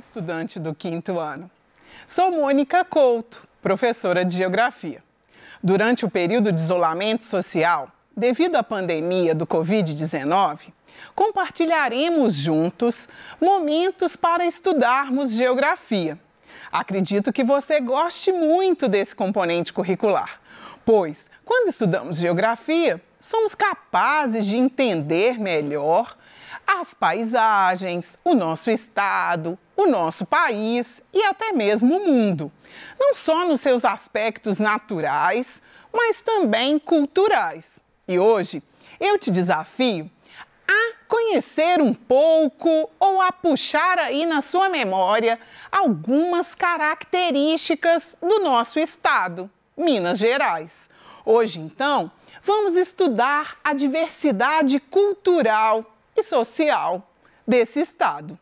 estudante do 5º ano. Sou Mônica Couto, professora de Geografia. Durante o período de isolamento social, devido à pandemia do Covid-19, compartilharemos juntos momentos para estudarmos geografia. Acredito que você goste muito desse componente curricular, pois, quando estudamos geografia, somos capazes de entender melhor as paisagens, o nosso estado, o nosso país e até mesmo o mundo, não só nos seus aspectos naturais, mas também culturais. E hoje eu te desafio a conhecer um pouco ou a puxar aí na sua memória algumas características do nosso estado, Minas Gerais. Hoje, então, vamos estudar a diversidade cultural e social desse estado.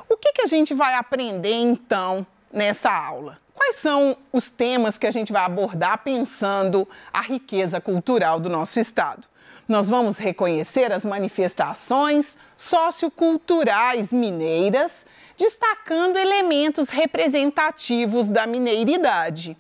O que a gente vai aprender, então, nessa aula? Quais são os temas que a gente vai abordar pensando a riqueza cultural do nosso estado? Nós vamos reconhecer as manifestações socioculturais mineiras, destacando elementos representativos da mineiridade.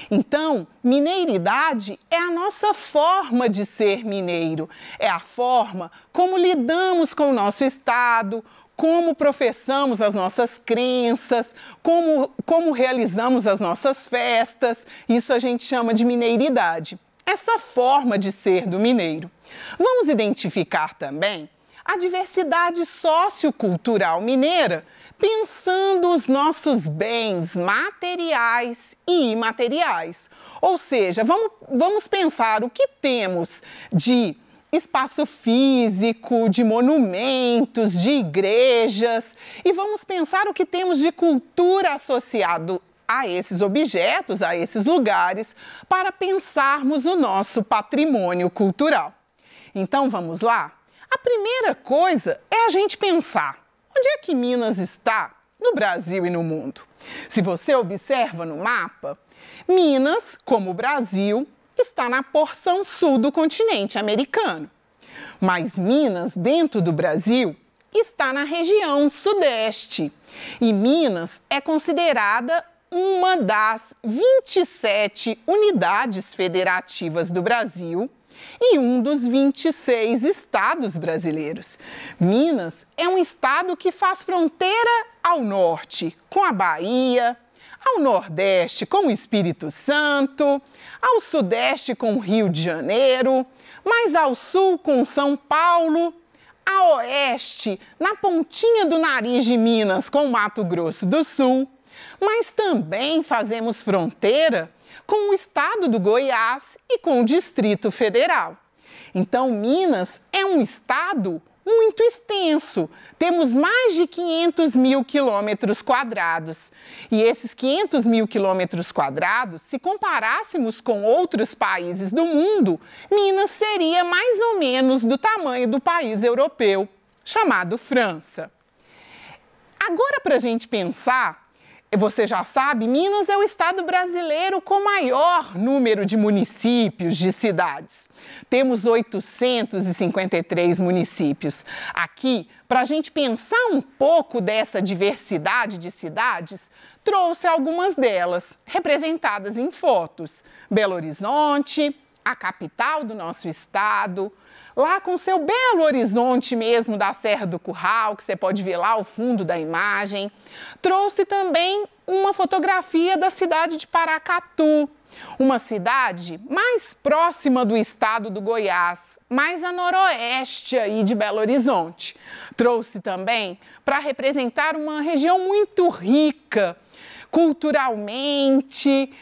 Então, mineiridade é a nossa forma de ser mineiro, é a forma como lidamos com o nosso estado, como professamos as nossas crenças, como realizamos as nossas festas. Isso a gente chama de mineiridade, essa forma de ser do mineiro. Vamos identificar também a diversidade sociocultural mineira, pensando os nossos bens materiais e imateriais. Ou seja, vamos pensar o que temos de espaço físico, de monumentos, de igrejas, e vamos pensar o que temos de cultura associado a esses objetos, a esses lugares, para pensarmos o nosso patrimônio cultural. Então, vamos lá? A primeira coisa é a gente pensar onde é que Minas está no Brasil e no mundo. Se você observa no mapa, Minas, como o Brasil, está na porção sul do continente americano. Mas Minas, dentro do Brasil, está na região sudeste. E Minas é considerada uma das 27 unidades federativas do Brasil e um dos 26 estados brasileiros. Minas é um estado que faz fronteira ao norte com a Bahia, ao nordeste com o Espírito Santo, ao sudeste com o Rio de Janeiro, mais ao sul com São Paulo, a oeste, na pontinha do nariz de Minas, com Mato Grosso do Sul, mas também fazemos fronteira com o estado do Goiás e com o Distrito Federal. Então, Minas é um estado muito extenso. Temos mais de 500 mil quilômetros quadrados. E esses 500 mil quilômetros quadrados, se comparássemos com outros países do mundo, Minas seria mais ou menos do tamanho do país europeu, chamado França. Agora, para a gente pensar, você já sabe, Minas é o estado brasileiro com maior número de municípios, de cidades. Temos 853 municípios. Aqui, para a gente pensar um pouco dessa diversidade de cidades, trouxe algumas delas, representadas em fotos. Belo Horizonte, a capital do nosso estado, lá com seu Belo Horizonte mesmo da Serra do Curral, que você pode ver lá ao fundo da imagem. Trouxe também uma fotografia da cidade de Paracatu, uma cidade mais próxima do estado do Goiás, mais a noroeste aí de Belo Horizonte. Trouxe também para representar uma região muito rica, culturalmente,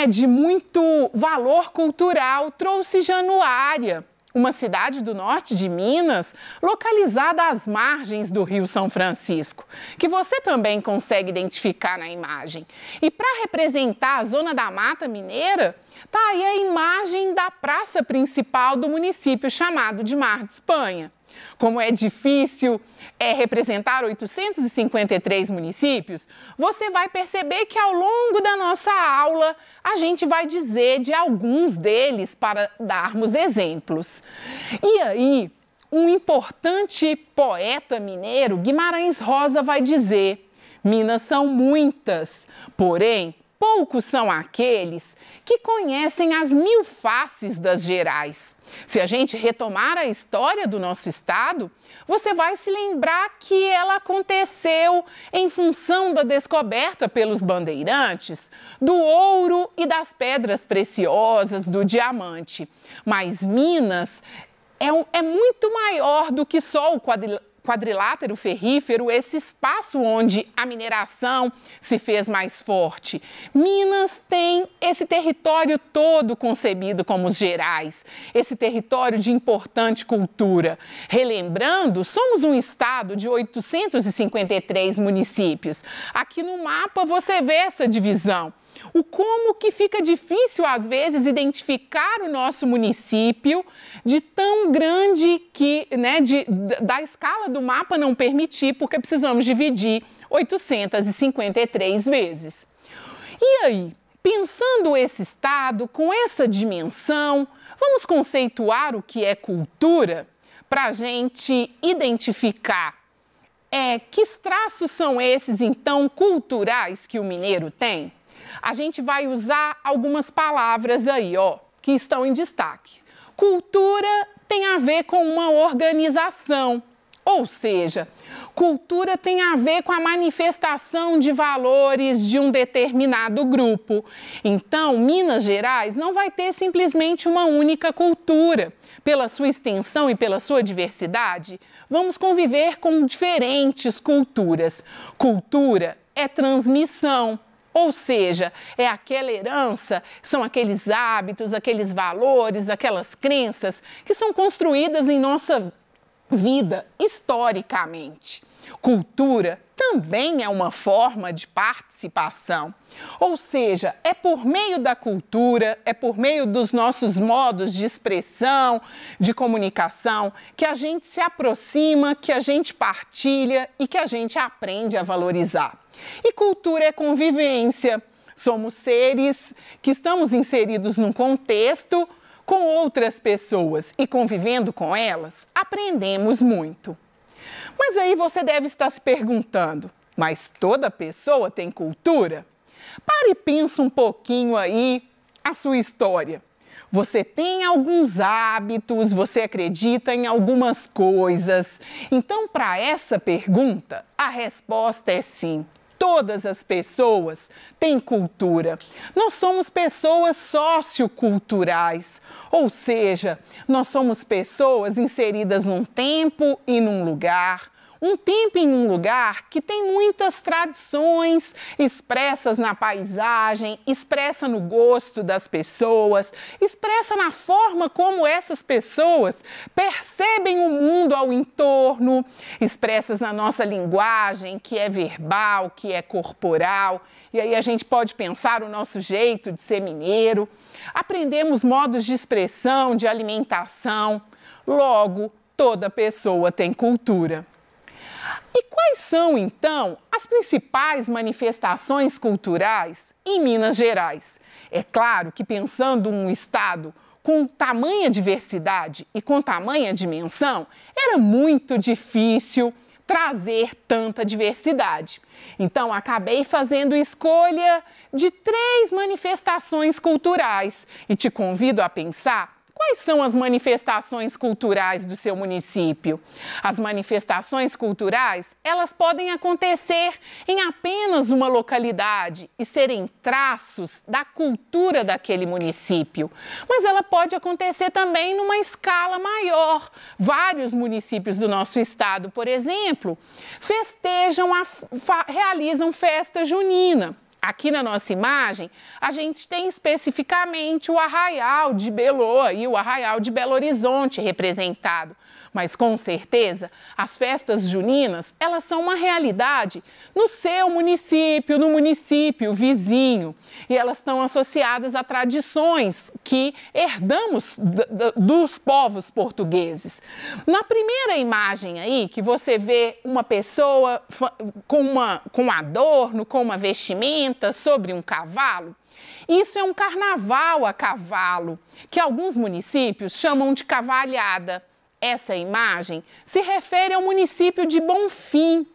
de muito valor cultural, trouxe Januária, uma cidade do norte de Minas, localizada às margens do Rio São Francisco, que você também consegue identificar na imagem. E para representar a zona da Mata Mineira, está aí a imagem da praça principal do município, chamado de Mar de Espanha. Como é difícil representar 853 municípios, você vai perceber que ao longo da nossa aula a gente vai dizer de alguns deles para darmos exemplos. E aí, um importante poeta mineiro, Guimarães Rosa, vai dizer: Minas são muitas, porém, poucos são aqueles que conhecem as 1000 faces das Gerais. Se a gente retomar a história do nosso estado, você vai se lembrar que ela aconteceu em função da descoberta pelos bandeirantes do ouro e das pedras preciosas, do diamante. Mas Minas é muito maior do que só o quadrilátero ferrífero, esse espaço onde a mineração se fez mais forte. Minas tem esse território todo concebido como os Gerais, esse território de importante cultura. Relembrando, somos um estado de 853 municípios. Aqui no mapa você vê essa divisão. O como que fica difícil, às vezes, identificar o nosso município de tão grande que, da escala do mapa não permitir, porque precisamos dividir 853 vezes. E aí, pensando esse estado com essa dimensão, vamos conceituar o que é cultura para a gente identificar que traços são esses, então, culturais que o mineiro tem? A gente vai usar algumas palavras aí, que estão em destaque. Cultura tem a ver com uma organização, ou seja, cultura tem a ver com a manifestação de valores de um determinado grupo. Então, Minas Gerais não vai ter simplesmente uma única cultura. Pela sua extensão e pela sua diversidade, vamos conviver com diferentes culturas. Cultura é transmissão. Ou seja, é aquela herança, são aqueles hábitos, aqueles valores, aquelas crenças que são construídas em nossa vida historicamente. Cultura também é uma forma de participação. Ou seja, é por meio da cultura, é por meio dos nossos modos de expressão, de comunicação, que a gente se aproxima, que a gente partilha e que a gente aprende a valorizar. E cultura é convivência. Somos seres que estamos inseridos num contexto com outras pessoas e convivendo com elas, aprendemos muito. Mas aí você deve estar se perguntando, mas toda pessoa tem cultura? Pare e pensa um pouquinho aí a sua história. Você tem alguns hábitos, você acredita em algumas coisas. Então, para essa pergunta, a resposta é sim. Todas as pessoas têm cultura. Nós somos pessoas socioculturais, ou seja, nós somos pessoas inseridas num tempo e num lugar. Um tempo em um lugar que tem muitas tradições expressas na paisagem, expressa no gosto das pessoas, expressa na forma como essas pessoas percebem o mundo ao entorno, expressas na nossa linguagem, que é verbal, que é corporal. E aí a gente pode pensar o nosso jeito de ser mineiro. Aprendemos modos de expressão, de alimentação. Logo, toda pessoa tem cultura. E quais são, então, as principais manifestações culturais em Minas Gerais? É claro que, pensando um estado com tamanha diversidade e com tamanha dimensão, era muito difícil trazer tanta diversidade. Então, acabei fazendo escolha de 3 manifestações culturais e te convido a pensar quais são as manifestações culturais do seu município. As manifestações culturais, elas podem acontecer em apenas uma localidade e serem traços da cultura daquele município. Mas ela pode acontecer também numa escala maior. Vários municípios do nosso estado, por exemplo, realizam festa junina. Aqui na nossa imagem, a gente tem especificamente o Arraial de Beloa e o Arraial de Belo Horizonte representado. Mas, com certeza, as festas juninas, elas são uma realidade no seu município, no município vizinho. E elas estão associadas a tradições que herdamos dos povos portugueses. Na primeira imagem aí, que você vê uma pessoa com adorno, com uma vestimenta, sobre um cavalo, isso é um carnaval a cavalo, que alguns municípios chamam de cavalhada. Essa imagem se refere ao município de Bonfim.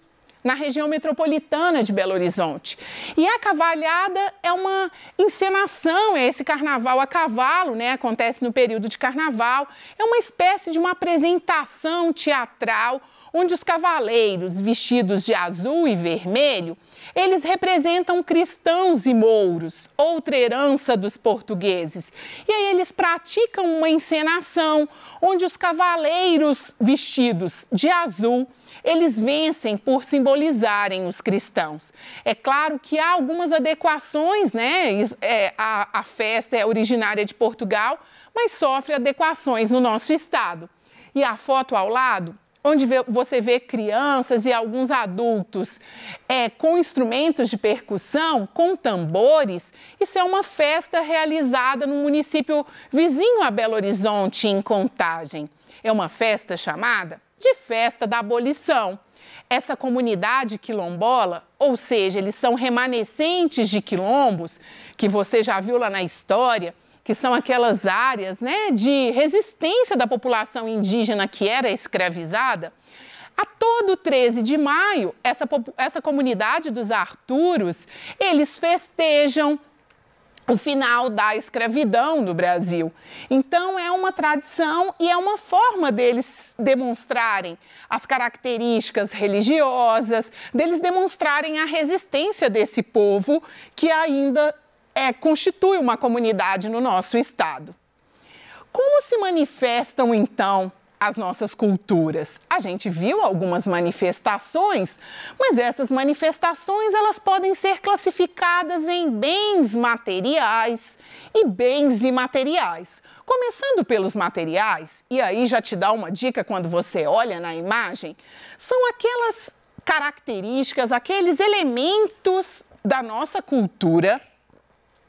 na região metropolitana de Belo Horizonte. E a cavalhada é uma encenação, é esse carnaval a cavalo, né? Acontece no período de carnaval. É uma espécie de uma apresentação teatral onde os cavaleiros vestidos de azul e vermelho, eles representam cristãos e mouros, outra herança dos portugueses. E aí eles praticam uma encenação onde os cavaleiros vestidos de azul, eles vencem por simbolizarem os cristãos. É claro que há algumas adequações, né? A festa é originária de Portugal, mas sofre adequações no nosso estado. E a foto ao lado, onde você vê crianças e alguns adultos com instrumentos de percussão, com tambores, isso é uma festa realizada no município vizinho a Belo Horizonte, em Contagem. É uma festa chamada de Festa da Abolição. Essa comunidade quilombola, ou seja, eles são remanescentes de quilombos, que você já viu lá na história, que são aquelas áreas, né, de resistência da população indígena que era escravizada. A todo 13 de maio, essa comunidade dos Arturos, eles festejam o final da escravidão no Brasil. Então, é uma tradição e é uma forma deles demonstrarem as características religiosas, deles demonstrarem a resistência desse povo que ainda constitui uma comunidade no nosso estado. Como se manifestam, então, as nossas culturas? A gente viu algumas manifestações, mas essas manifestações elas podem ser classificadas em bens materiais e bens imateriais. Começando pelos materiais, e aí já te dá uma dica quando você olha na imagem, são aquelas características, aqueles elementos da nossa cultura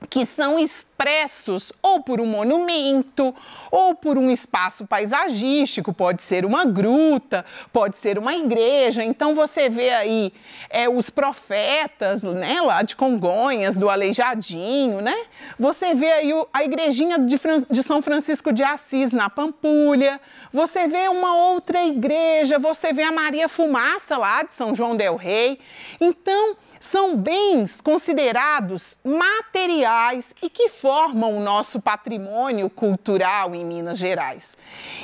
que são expressos ou por um monumento, ou por um espaço paisagístico, pode ser uma gruta, pode ser uma igreja. Então, você vê aí os profetas, né, lá de Congonhas, do Aleijadinho, né? Você vê aí a igrejinha de São Francisco de Assis, na Pampulha. Você vê uma outra igreja, você vê a Maria Fumaça, lá de São João del Rei. Então, são bens considerados materiais e que formam o nosso patrimônio cultural em Minas Gerais.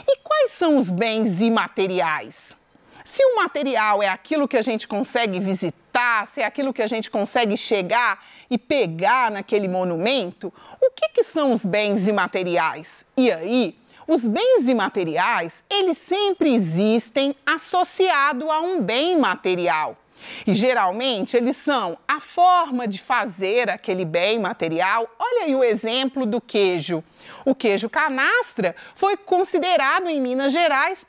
E quais são os bens imateriais? Se o material é aquilo que a gente consegue visitar, se é aquilo que a gente consegue chegar e pegar naquele monumento, o que são os bens imateriais? E aí, os bens imateriais, eles sempre existem associados a um bem material. E geralmente eles são a forma de fazer aquele bem material. Olha aí o exemplo do queijo. O queijo canastra foi considerado em Minas Gerais,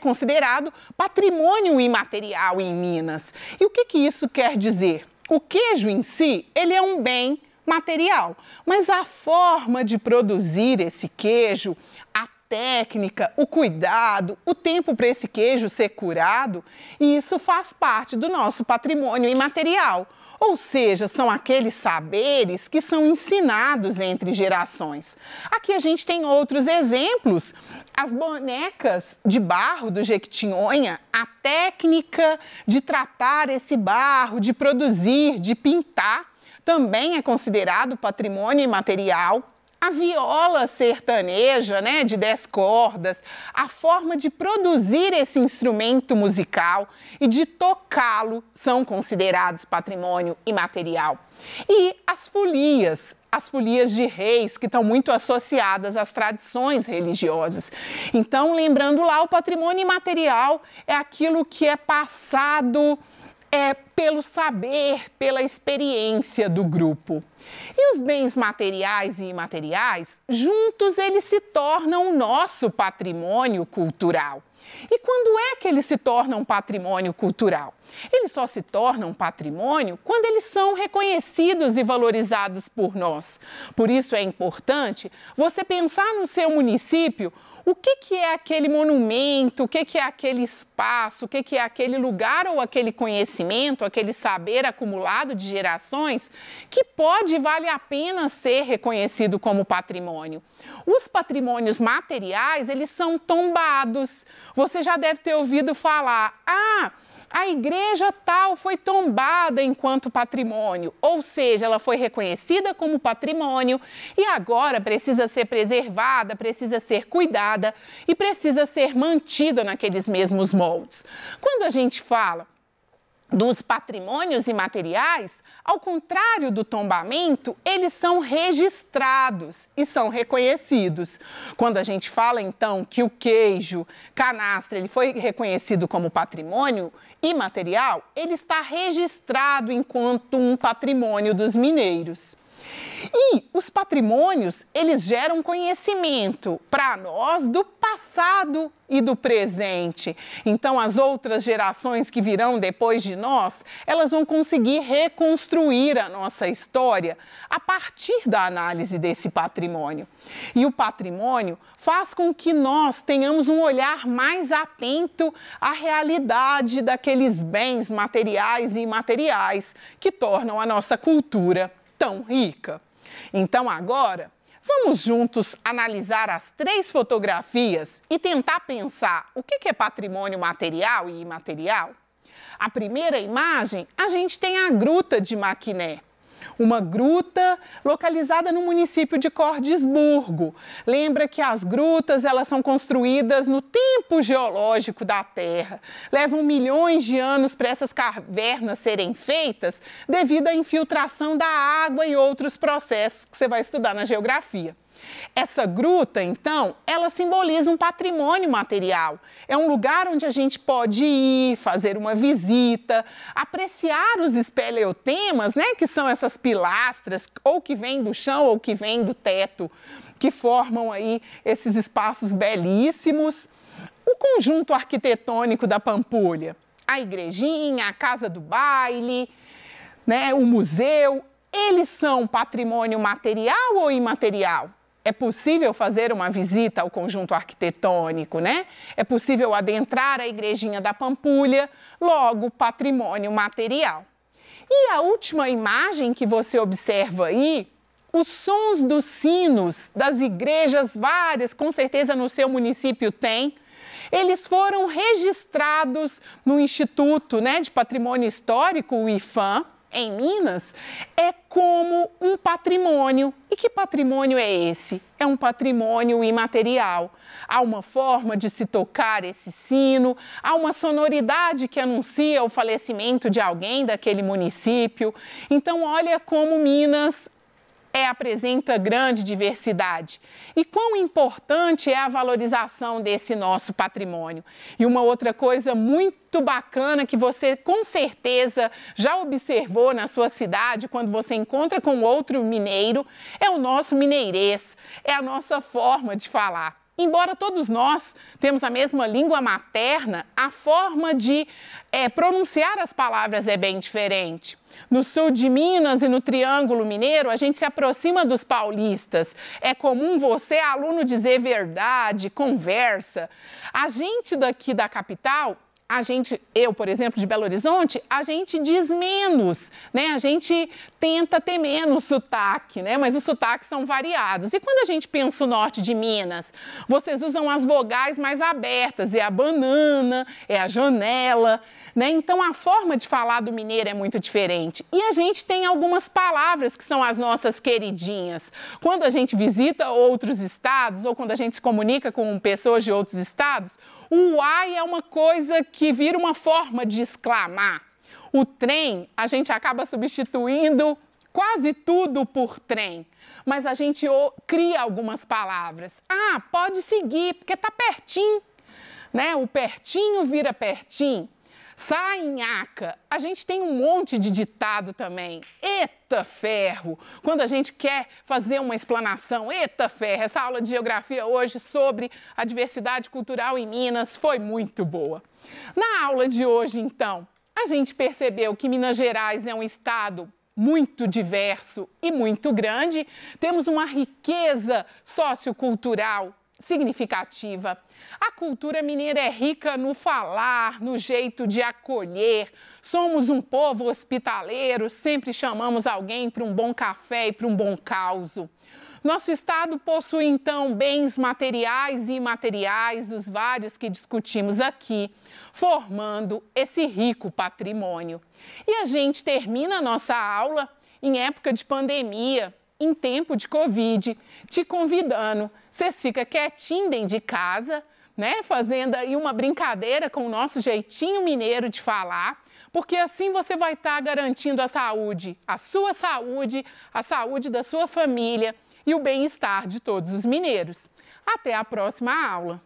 considerado patrimônio imaterial em Minas. E o que isso quer dizer? O queijo em si, ele é um bem material, mas a forma de produzir esse queijo, a técnica, o cuidado, o tempo para esse queijo ser curado, e isso faz parte do nosso patrimônio imaterial. Ou seja, são aqueles saberes que são ensinados entre gerações. Aqui a gente tem outros exemplos. As bonecas de barro do Jequitinhonha, a técnica de tratar esse barro, de produzir, de pintar, também é considerado patrimônio imaterial. A viola sertaneja, né, de 10 cordas, a forma de produzir esse instrumento musical e de tocá-lo são considerados patrimônio imaterial. E as folias de reis, que estão muito associadas às tradições religiosas. Então, lembrando lá, o patrimônio imaterial é aquilo que é passado pelo saber, pela experiência do grupo. E os bens materiais e imateriais, juntos eles se tornam o nosso patrimônio cultural. E quando é que eles se tornam patrimônio cultural? Eles só se tornam patrimônio quando eles são reconhecidos e valorizados por nós. Por isso é importante você pensar no seu município o que é aquele monumento, o que é aquele espaço, o que é aquele lugar ou aquele conhecimento, aquele saber acumulado de gerações que pode e vale a pena ser reconhecido como patrimônio. Os patrimônios materiais, eles são tombados. Você já deve ter ouvido falar, A igreja tal foi tombada enquanto patrimônio, ou seja, ela foi reconhecida como patrimônio e agora precisa ser preservada, precisa ser cuidada e precisa ser mantida naqueles mesmos moldes. Quando a gente fala dos patrimônios imateriais, ao contrário do tombamento, eles são registrados e são reconhecidos. Quando a gente fala, então, que o queijo canastra ele foi reconhecido como patrimônio imaterial, ele está registrado enquanto um patrimônio dos mineiros. E os patrimônios, eles geram conhecimento para nós do passado e do presente. Então, as outras gerações que virão depois de nós, elas vão conseguir reconstruir a nossa história a partir da análise desse patrimônio. E o patrimônio faz com que nós tenhamos um olhar mais atento à realidade daqueles bens materiais e imateriais que tornam a nossa cultura tão rica. Então, agora, vamos juntos analisar as 3 fotografias e tentar pensar o que é patrimônio material e imaterial? A primeira imagem, a gente tem a Gruta de Maquiné. Uma gruta localizada no município de Cordisburgo. Lembra que as grutas elas são construídas no tempo geológico da Terra. Levam milhões de anos para essas cavernas serem feitas devido à infiltração da água e outros processos que você vai estudar na geografia. Essa gruta, então, ela simboliza um patrimônio material. É um lugar onde a gente pode ir, fazer uma visita, apreciar os espeleotemas, né, que são essas pilastras, ou que vêm do chão ou que vêm do teto, que formam aí esses espaços belíssimos. O conjunto arquitetônico da Pampulha, a igrejinha, a casa do baile, né, o museu, eles são patrimônio material ou imaterial? É possível fazer uma visita ao conjunto arquitetônico, né? É possível adentrar a igrejinha da Pampulha, logo patrimônio material. E a última imagem que você observa aí, os sons dos sinos das igrejas várias, com certeza no seu município tem, eles foram registrados no Instituto, né, de Patrimônio Histórico, o IPHAN, em Minas, é como um patrimônio. E que patrimônio é esse? É um patrimônio imaterial. Há uma forma de se tocar esse sino, há uma sonoridade que anuncia o falecimento de alguém daquele município. Então, olha como Minas apresenta grande diversidade. E quão importante é a valorização desse nosso patrimônio. E uma outra coisa muito bacana que você com certeza já observou na sua cidade quando você encontra com outro mineiro é o nosso mineirês, é a nossa forma de falar. Embora todos nós temos a mesma língua materna, a forma de pronunciar as palavras é bem diferente. No sul de Minas e no Triângulo Mineiro, a gente se aproxima dos paulistas. É comum você, aluno, dizer verdade, conversa. A gente daqui da capital, eu, por exemplo, de Belo Horizonte, a gente diz menos, né? A gente tenta ter menos sotaque, né? Mas os sotaques são variados. E quando a gente pensa o norte de Minas, vocês usam as vogais mais abertas, é a banana, é a janela, né? Então, a forma de falar do mineiro é muito diferente. E a gente tem algumas palavras que são as nossas queridinhas. Quando a gente visita outros estados ou quando a gente se comunica com pessoas de outros estados, o uai é uma coisa que vira uma forma de exclamar. O trem, a gente acaba substituindo quase tudo por trem, mas a gente cria algumas palavras. Ah, pode seguir, porque está pertinho, né? O pertinho vira pertinho. Sainhaca, a gente tem um monte de ditado também. Eita ferro, quando a gente quer fazer uma explanação, eita ferro, essa aula de geografia hoje sobre a diversidade cultural em Minas foi muito boa. Na aula de hoje, então, a gente percebeu que Minas Gerais é um estado muito diverso e muito grande, temos uma riqueza sociocultural significativa. A cultura mineira é rica no falar, no jeito de acolher. Somos um povo hospitaleiro, sempre chamamos alguém para um bom café e para um bom causo. Nosso estado possui, então, bens materiais e imateriais, os vários que discutimos aqui, formando esse rico patrimônio. E a gente termina a nossa aula em época de pandemia, em tempo de Covid, te convidando. Você fica quietinho dentro de casa, né, fazendo aí uma brincadeira com o nosso jeitinho mineiro de falar, porque assim você vai estar garantindo a saúde, a saúde da sua família e o bem-estar de todos os mineiros. Até a próxima aula!